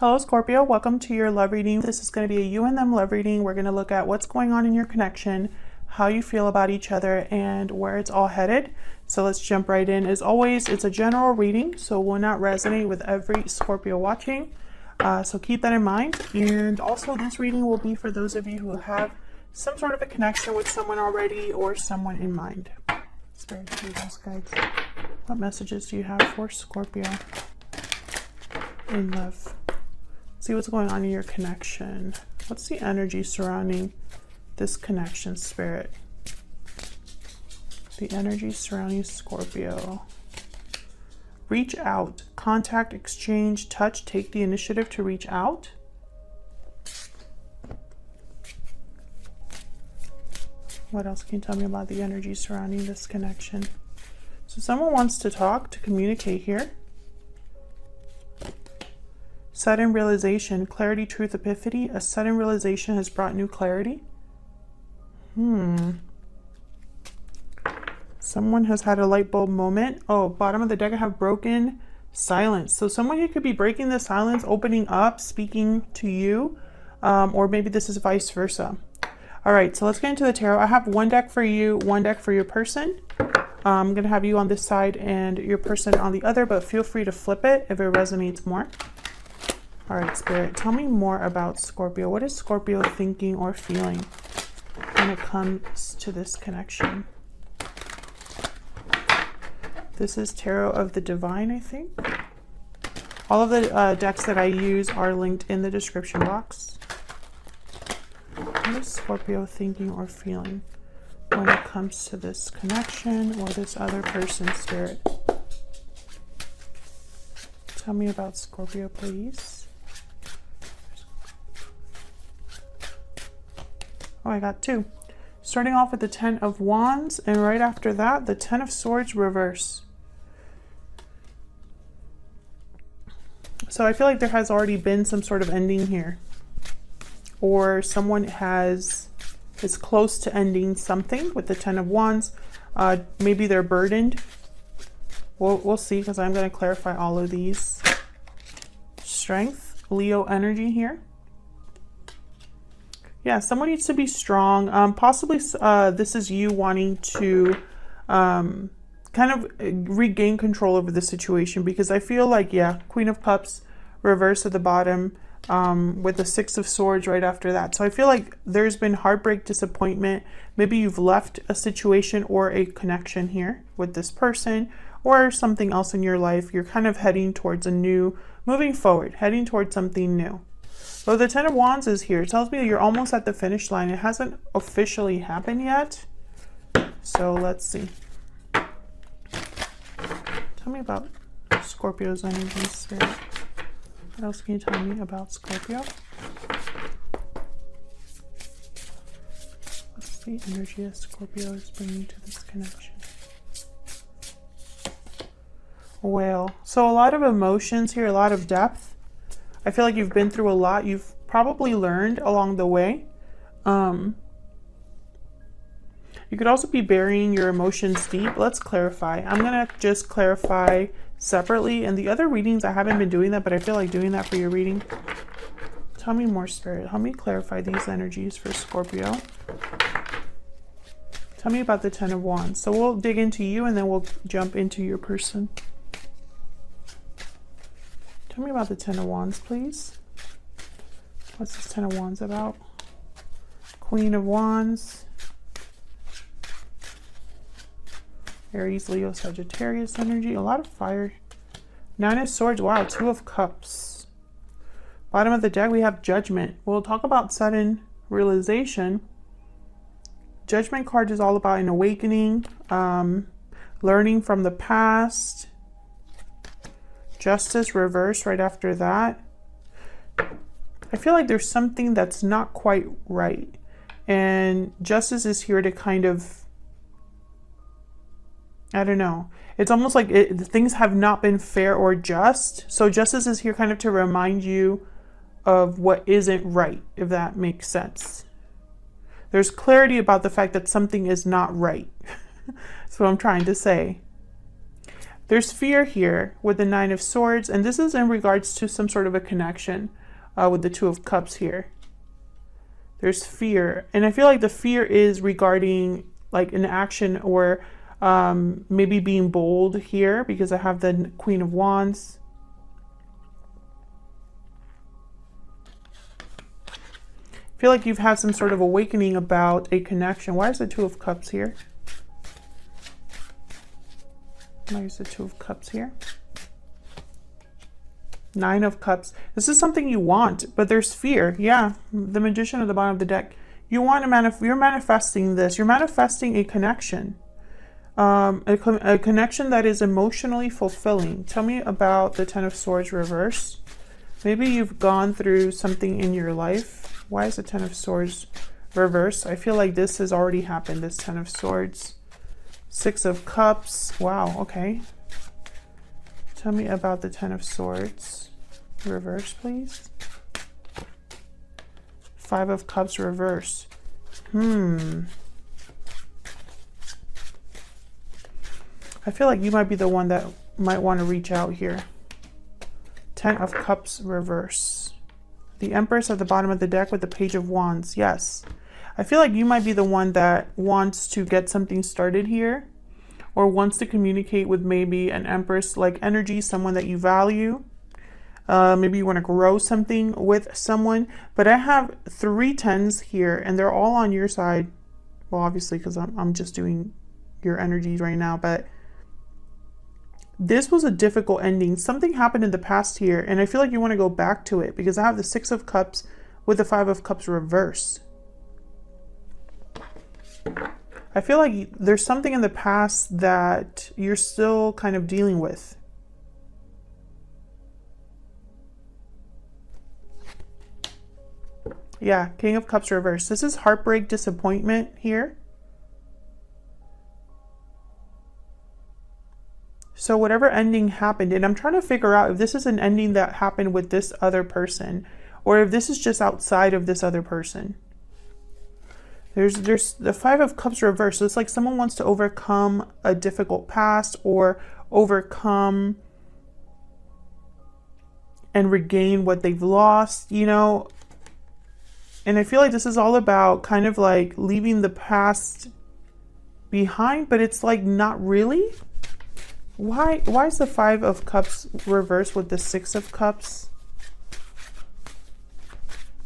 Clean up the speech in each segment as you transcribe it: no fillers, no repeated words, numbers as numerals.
Hello Scorpio, welcome to your love reading. This is going to be a you and them love reading. We're going to look at what's going on in your connection, how you feel about each other, and where it's all headed. So let's jump right in. As always, it's a general reading, so will not resonate with every Scorpio watching. So keep that in mind. And also this reading will be for those of you who have some sort of a connection with someone already or someone in mind. Spirit, angels, guides, what messages do you have for Scorpio in love? See what's going on in your connection. What's the energy surrounding this connection, Spirit? The energy surrounding Scorpio. Reach out. Contact, exchange, touch, take the initiative to reach out. What else can you tell me about the energy surrounding this connection? So someone wants to talk, to communicate here. Sudden realization, clarity, truth, epiphany. A sudden realization has brought new clarity. Someone has had a light bulb moment. Oh, bottom of the deck I have broken silence. So someone who could be breaking the silence, opening up, speaking to you, or maybe this is vice versa. All right, so let's get into the tarot. I have one deck for you, one deck for your person. I'm going to have you on this side and your person on the other, but feel free to flip it if it resonates more. All right, Spirit, tell me more about Scorpio. What is Scorpio thinking or feeling when it comes to this connection? This is Tarot of the Divine, I think. All of the decks that I use are linked in the description box. What is Scorpio thinking or feeling when it comes to this connection or this other person, Spirit? Tell me about Scorpio, please. Oh, I got two. Starting off with the 10 of Wands, and right after that, the 10 of Swords reverse. So I feel like there has already been some sort of ending here. Or someone is close to ending something with the 10 of Wands. Maybe they're burdened. We'll see, because I'm going to clarify all of these. Strength, Leo energy here. Yeah, someone needs to be strong. Possibly this is you wanting to kind of regain control over the situation, because I feel like, yeah, Queen of Cups reverse at the bottom with the 6 of Swords right after that. So I feel like there's been heartbreak, disappointment. Maybe you've left a situation or a connection here with this person or something else in your life. You're kind of heading towards moving forward, heading towards something new. So the 10 of Wands is here. It tells me that you're almost at the finish line. It hasn't officially happened yet. So let's see. Tell me about Scorpio's energy, Spirit. What else can you tell me about Scorpio? What's the energy that Scorpio is bringing to this connection? Well, so a lot of emotions here, a lot of depth. I feel like you've been through a lot. You've probably learned along the way. You could also be burying your emotions deep. Let's clarify. I'm going to just clarify separately. And the other readings, I haven't been doing that, but I feel like doing that for your reading. Tell me more, Spirit. Help me clarify these energies for Scorpio. Tell me about the 10 of Wands. So we'll dig into you and then we'll jump into your person. Tell me about the 10 of Wands, please. What's this 10 of Wands about? Queen of Wands. Aries, Leo, Sagittarius energy. A lot of fire. 9 of Swords. Wow, 2 of Cups. Bottom of the deck, we have Judgment. We'll talk about sudden realization. Judgment card is all about an awakening, learning from the past. Justice reverse right after that. I feel like there's something that's not quite right. And Justice is here to kind of, I don't know. It's almost like things have not been fair or just. So Justice is here kind of to remind you of what isn't right, if that makes sense. There's clarity about the fact that something is not right. That's what I'm trying to say. There's fear here with the Nine of Swords, and this is in regards to some sort of a connection with the Two of Cups here. There's fear, and I feel like the fear is regarding like an action or maybe being bold here, because I have the Queen of Wands. I feel like you've had some sort of awakening about a connection. Why is the Two of Cups here? Why is the Two of Cups here? Nine of Cups. This is something you want, but there's fear. Yeah, the Magician at the bottom of the deck. You want to you're manifesting this. You're manifesting a connection. A connection that is emotionally fulfilling. Tell me about the Ten of Swords reverse. Maybe you've gone through something in your life. Why is the Ten of Swords reverse? I feel like this has already happened, this Ten of Swords. Six of Cups. Wow, okay. Tell me about the Ten of Swords reverse, please. Five of Cups reverse. I feel like you might be the one that might want to reach out here. Ten of Cups reverse. The Empress at the bottom of the deck with the Page of Wands. Yes. I feel like you might be the one that wants to get something started here, or wants to communicate with maybe an Empress-like energy, someone that you value. Maybe you want to grow something with someone. But I have 3 tens here, and they're all on your side. Well, obviously, because I'm just doing your energies right now. But this was a difficult ending. Something happened in the past here, and I feel like you want to go back to it, because I have the Six of Cups with the Five of Cups reversed. I feel like there's something in the past that you're still kind of dealing with. Yeah, King of Cups reversed. This is heartbreak, disappointment here. So whatever ending happened, and I'm trying to figure out if this is an ending that happened with this other person, or if this is just outside of this other person. There's the Five of Cups reversed. So it's like someone wants to overcome a difficult past, or overcome and regain what they've lost, you know. And I feel like this is all about kind of like leaving the past behind, but it's like not really. Why is the Five of Cups reversed with the Six of Cups?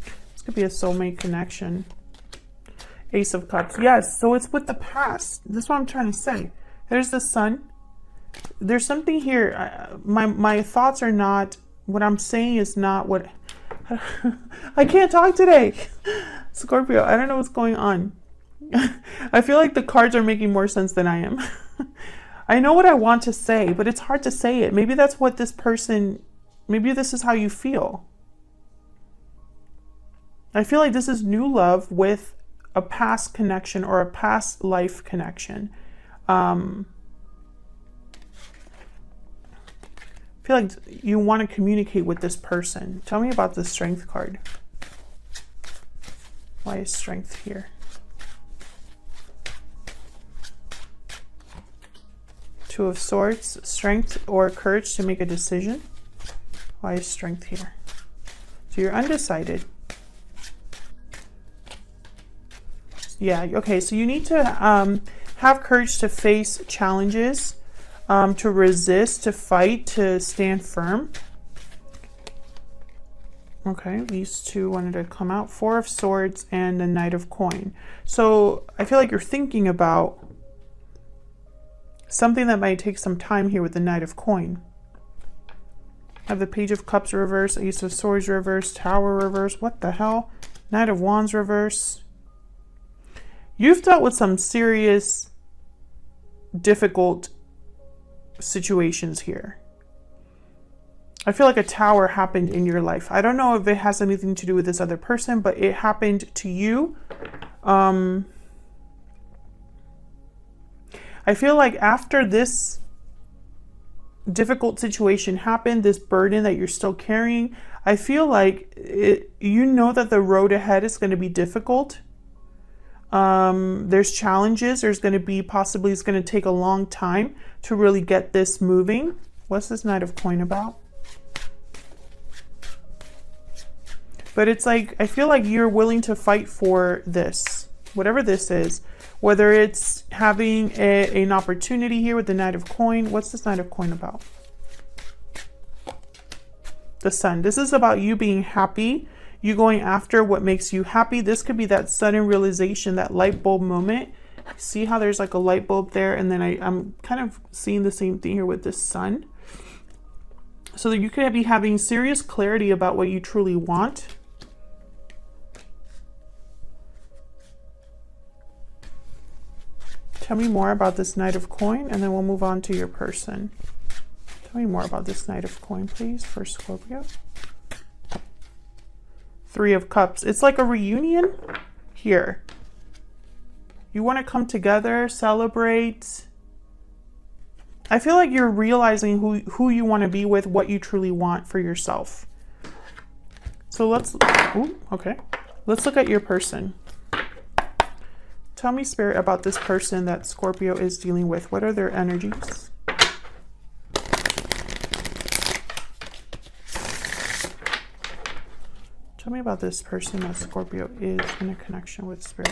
This could be a soulmate connection. Ace of Cups. Yes, so it's with the past. That's what I'm trying to say. There's the Sun. There's something here. My thoughts are not, what I'm saying is not what... I can't talk today. Scorpio, I don't know what's going on. I feel like the cards are making more sense than I am. I know what I want to say, but it's hard to say it. Maybe that's what this person... Maybe this is how you feel. I feel like this is new love with a past connection, or a past life connection. I feel like you want to communicate with this person. Tell me about the Strength card. Why is Strength here? Two of Swords. Strength or courage to make a decision. Why is Strength here? So you're undecided. Yeah, okay, so you need to have courage to face challenges, to resist, to fight, to stand firm. Okay, these two wanted to come out. Four of Swords and the Knight of Coin. So I feel like you're thinking about something that might take some time here with the Knight of Coin. I have the Page of Cups reverse, Ace of Swords reverse, Tower reverse. What the hell? Knight of Wands reverse. You've dealt with some serious, difficult situations here. I feel like a tower happened in your life. I don't know if it has anything to do with this other person, but it happened to you. I feel like after this difficult situation happened, this burden that you're still carrying, I feel like you know that the road ahead is going to be difficult. There's challenges. There's going to be possibly it's going to take a long time to really get this moving. What's this Knight of Coin about? But it's like, I feel like you're willing to fight for this, whatever this is, whether it's having an opportunity here with the Knight of Coin. What's this Knight of Coin about? The Sun. This is about you being happy, you going after what makes you happy. This could be that sudden realization, that light bulb moment. See how there's like a light bulb there, and then I'm kind of seeing the same thing here with the Sun. So that you could be having serious clarity about what you truly want. Tell me more about this Knight of Coin, and then we'll move on to your person. Tell me more about this Knight of Coin, please, for Scorpio. Three of Cups. It's like a reunion here. You want to come together, celebrate. I feel like you're realizing who you want to be with, what you truly want for yourself. So let's look at your person. Tell me, Spirit, about this person that Scorpio is dealing with. What are their energies? Tell me about this person that Scorpio is in a connection with, Spirit.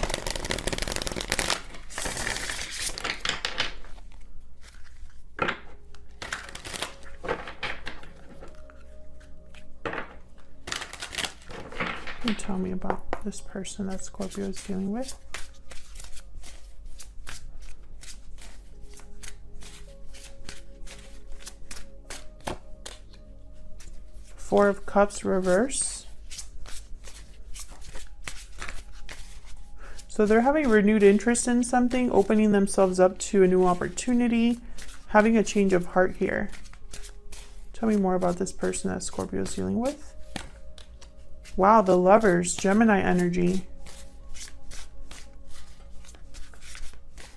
And tell me about this person that Scorpio is dealing with. Four of Cups reverse. So they're having renewed interest in something, opening themselves up to a new opportunity, having a change of heart here. Tell me more about this person that Scorpio is dealing with. Wow, the Lovers, Gemini energy.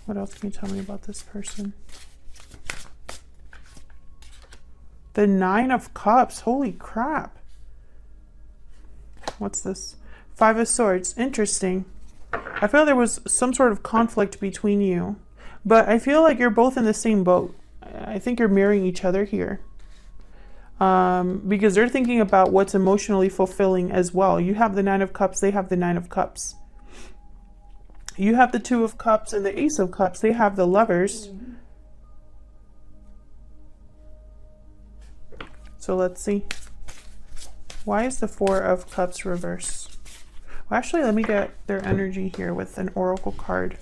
What else can you tell me about this person? The Nine of Cups. Holy crap. What's this? Five of Swords. Interesting. I feel there was some sort of conflict between you, but I feel like you're both in the same boat. I think you're mirroring each other here. Because they're thinking about what's emotionally fulfilling as well. You have the Nine of Cups. They have the Nine of Cups. You have the Two of Cups and the Ace of Cups. They have the Lovers. So let's see. Why is the Four of Cups reverse? Well, actually, let me get their energy here with an oracle card.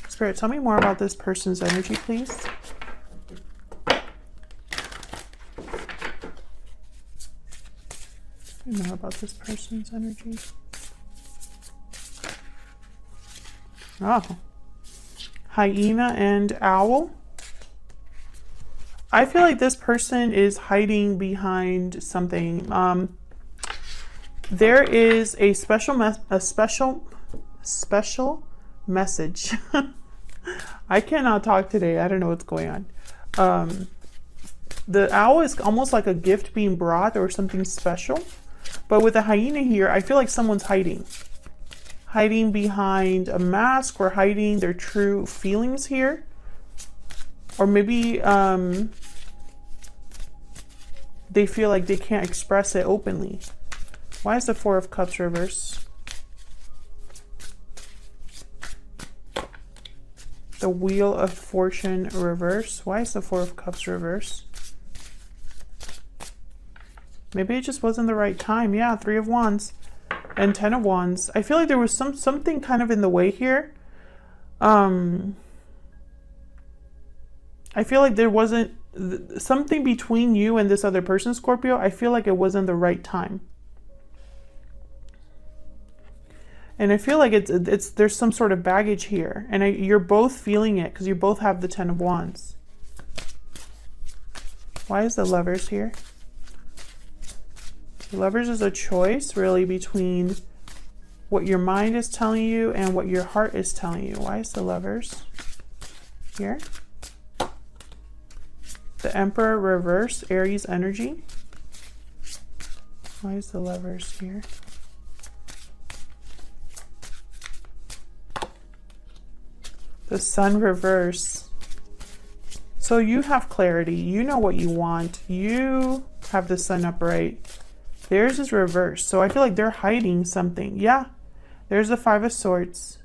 Spirit, tell me more about this person's energy, please. Tell me more about this person's energy. Oh. Hyena and Owl. I feel like this person is hiding behind something. There is a special message. I cannot talk today. I don't know what's going on. The owl is almost like a gift being brought or something special. But with the hyena here, I feel like someone's hiding. Hiding behind a mask or hiding their true feelings here. Or maybe they feel like they can't express it openly. Why is the Four of Cups reverse? The Wheel of Fortune reverse. Why is the Four of Cups reverse? Maybe it just wasn't the right time. Yeah, Three of Wands and Ten of Wands. I feel like there was something kind of in the way here. I feel like there wasn't something between you and this other person, Scorpio. I feel like it wasn't the right time. And I feel like there's some sort of baggage here. And you're both feeling it because you both have the Ten of Wands. Why is the Lovers here? The Lovers is a choice really between what your mind is telling you and what your heart is telling you. Why is the Lovers here? The Emperor reverse, Aries energy. Why is the Lovers here? The Sun reverse. So you have clarity. You know what you want. You have the Sun upright. Theirs is reversed. So I feel like they're hiding something. Yeah. There's the Five of Swords.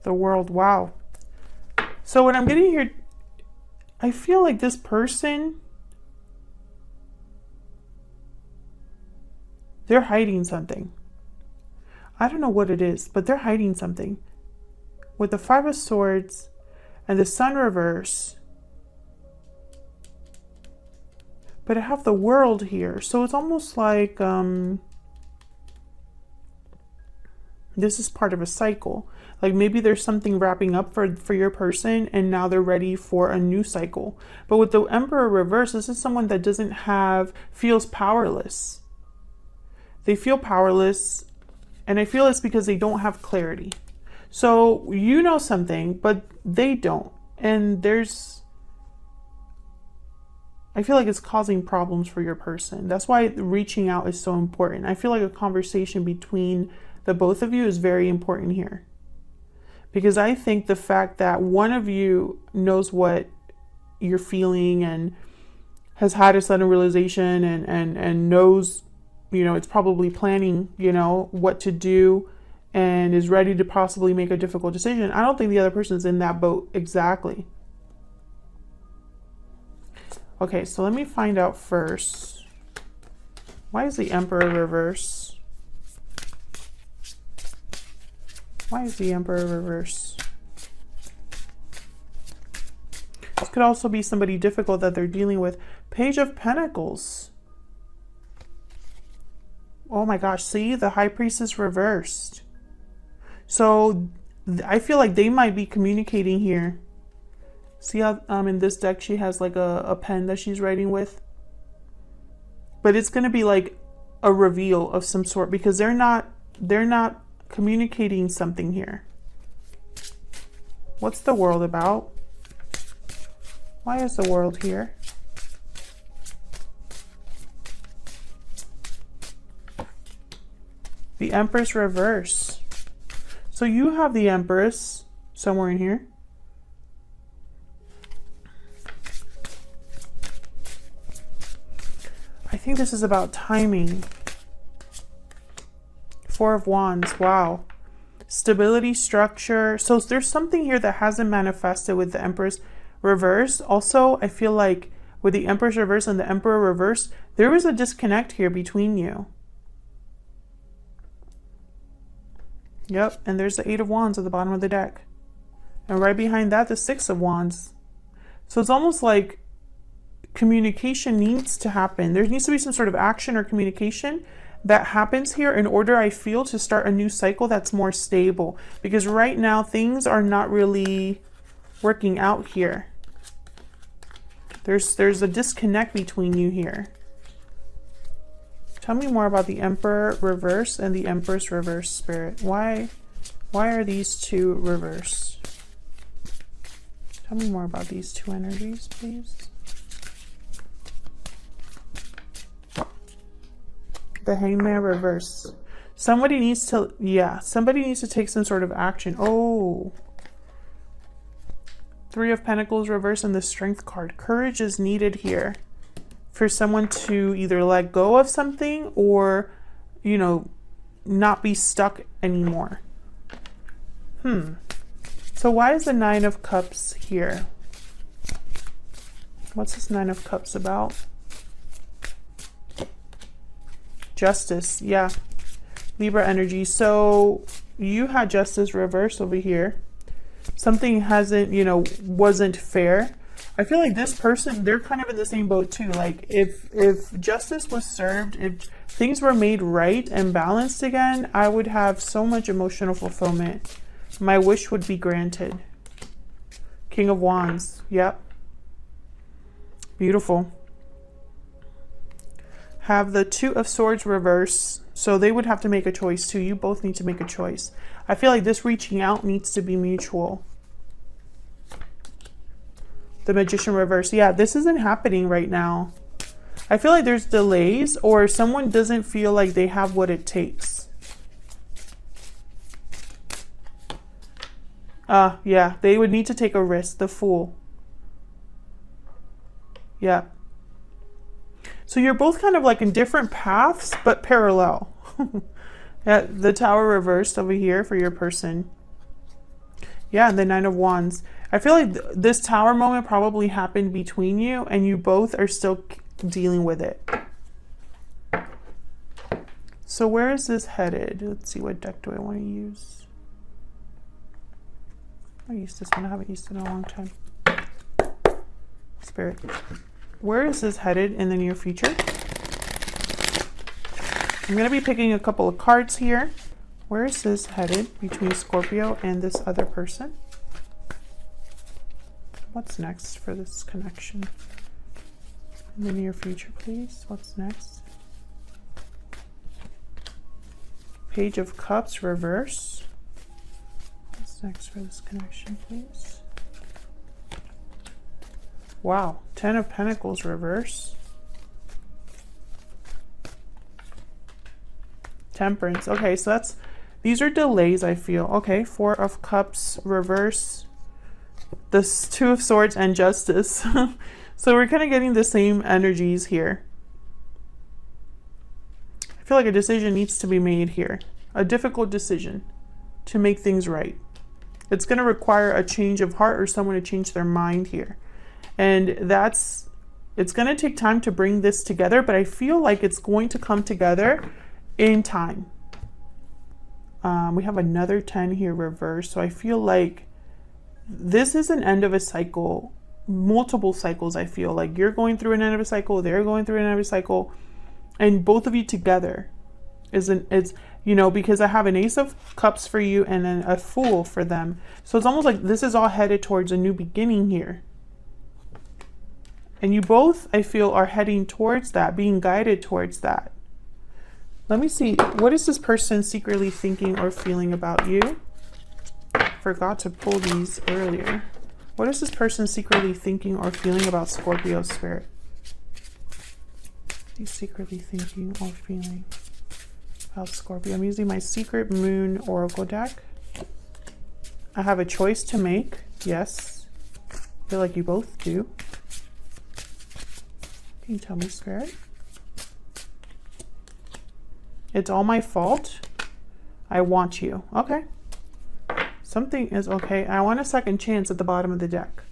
The World. Wow. So what I'm getting here, I feel like this person, they're hiding something. I don't know what it is, but they're hiding something. With the Five of Swords and the Sun reverse. But I have the World here. So it's almost like this is part of a cycle. Like maybe there's something wrapping up for your person and now they're ready for a new cycle. But with the Emperor reverse, this is someone that feels powerless. They feel powerless, and I feel it's because they don't have clarity. So you know something, but they don't. And I feel like it's causing problems for your person. That's why reaching out is so important. I feel like a conversation between the both of you is very important here. Because I think the fact that one of you knows what you're feeling and has had a sudden realization and knows, it's probably planning, what to do and is ready to possibly make a difficult decision. I don't think the other person's in that boat exactly. Okay, so let me find out first. Why is the Emperor reverse? Why is the Emperor reverse? This could also be somebody difficult that they're dealing with. Page of Pentacles. Oh my gosh, see, the High Priestess reversed. So I feel like they might be communicating here. See how in this deck she has like a pen that she's writing with? But it's going to be like a reveal of some sort because they're not communicating something here. What's the World about? Why is the World here? The Empress reverse. So you have the Empress somewhere in here. I think this is about timing. Four of Wands. Wow. Stability, structure. So there's something here that hasn't manifested with the Empress reverse. Also, I feel like with the Empress reverse and the Emperor reverse, there was a disconnect here between you. Yep, and there's the Eight of Wands at the bottom of the deck. And right behind that, the Six of Wands. So it's almost like communication needs to happen. There needs to be some sort of action or communication that happens here in order, I feel, to start a new cycle that's more stable. Because right now, things are not really working out here. There's a disconnect between you here. Tell me more about the Emperor reverse and the Empress reverse, Spirit. Why are these two reversed? Tell me more about these two energies, please. The Hangman reverse. Somebody needs to take some sort of action. Oh. Three of Pentacles reverse and the Strength card. Courage is needed here for someone to either let go of something or, not be stuck anymore. So why is the Nine of Cups here? What's this Nine of Cups about? Justice, yeah. Libra energy. So you had Justice reversed over here. Something wasn't fair. I feel like this person, they're kind of in the same boat too. Like if justice was served, if things were made right and balanced again, I would have so much emotional fulfillment. My wish would be granted. King of Wands. Yep. Beautiful. Have the Two of Swords reverse. So they would have to make a choice too. You both need to make a choice. I feel like this reaching out needs to be mutual. The Magician reverse. Yeah, this isn't happening right now. I feel like there's delays, or someone doesn't feel like they have what it takes. Yeah, they would need to take a risk. The Fool. Yeah. So you're both kind of like in different paths, but parallel. Yeah, the Tower reversed over here for your person. Yeah, and the Nine of Wands. I feel like this Tower moment probably happened between you, and you both are still dealing with it. So where is this headed? Let's see, what deck do I want to use? I used this one. I haven't used it in a long time. Spirit. Where is this headed in the near future? I'm going to be picking a couple of cards here. Where is this headed between Scorpio and this other person? What's next for this connection? In the near future, please. What's next? Page of Cups, reverse. What's next for this connection, please? Wow. Ten of Pentacles, reverse. Temperance. Okay, so these are delays, I feel. Okay, Four of Cups, reverse. This Two of Swords and Justice. So we're kind of getting the same energies here. I feel like a decision needs to be made here. A difficult decision to make things right. It's going to require a change of heart or someone to change their mind here. And it's going to take time to bring this together, but I feel like it's going to come together in time. We have another 10 here reversed. So I feel like this is an end of a cycle, multiple cycles. I feel like you're going through an end of a cycle, they're going through an end of a cycle, and both of you together it's, you know, because I have an Ace of Cups for you and then a Fool for them. So it's almost like this is all headed towards a new beginning here. And you both, I feel, are heading towards that, being guided towards that. Let me see. What is this person secretly thinking or feeling about you? Forgot to pull these earlier. What is this person secretly thinking or feeling about Scorpio spirit? He's secretly thinking or feeling about Scorpio. I'm using my Secret Moon Oracle deck. I have a choice to make. Yes. I feel like you both do. Can you tell me, Spirit? It's all my fault. I want you. Okay. Something is okay. I want a second chance at the bottom of the deck.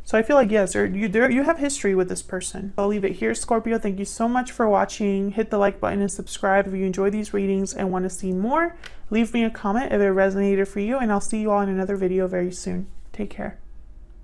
So I feel like, yes, you have history with this person. I'll leave it here, Scorpio. Thank you so much for watching. Hit the like button and subscribe if you enjoy these readings and want to see more. Leave me a comment if it resonated for you, and I'll see you all in another video very soon. Take care.